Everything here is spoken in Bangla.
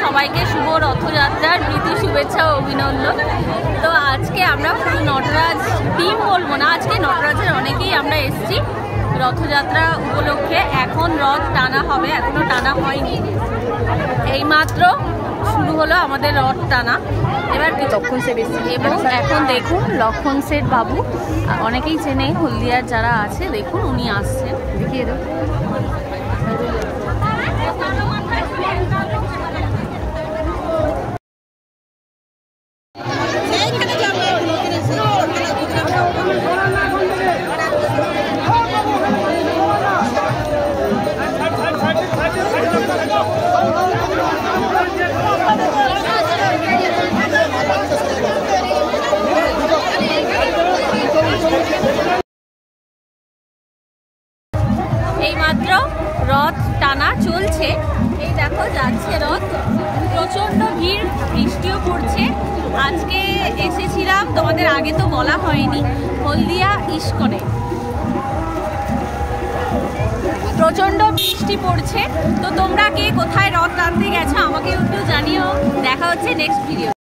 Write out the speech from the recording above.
সবাইকে শুভ রথযাত্রার প্রীতি শুভেচ্ছা ও অভিনন্দন। তো আজকে আমরা পুরো নটরাজ টিম বলবো না, আজকে নটরাজের অনেকেই আমরা এসেছি রথযাত্রা উপলক্ষে। এখন রথ টানা হবে, এখনো টানা হয়নি, এইমাত্র শুরু হলো আমাদের রথ টানা। এবার লক্ষণ সেট এসেছে এবং এখন দেখুন লক্ষণ সেট বাবু, অনেকেই চেনে হলদিয়ার যারা আছে, দেখুন উনি আসছেন, দেখিয়ে দেব। এইমাত্র রথ টানা চলছে, এই দেখো যাচ্ছে রথ, প্রচন্ড ভিড়, বৃষ্টিও পড়ছে। আজকে এসেছিলাম, তোমাদের আগে তো বলা হয়নি, হলদিয়া ইস্কনে প্রচন্ড বৃষ্টি পড়ছে। তো তোমরা কে কোথায় রথ টানতে গেছো আমাকে একটু জানিও। দেখা হচ্ছে নেক্সট ভিডিও।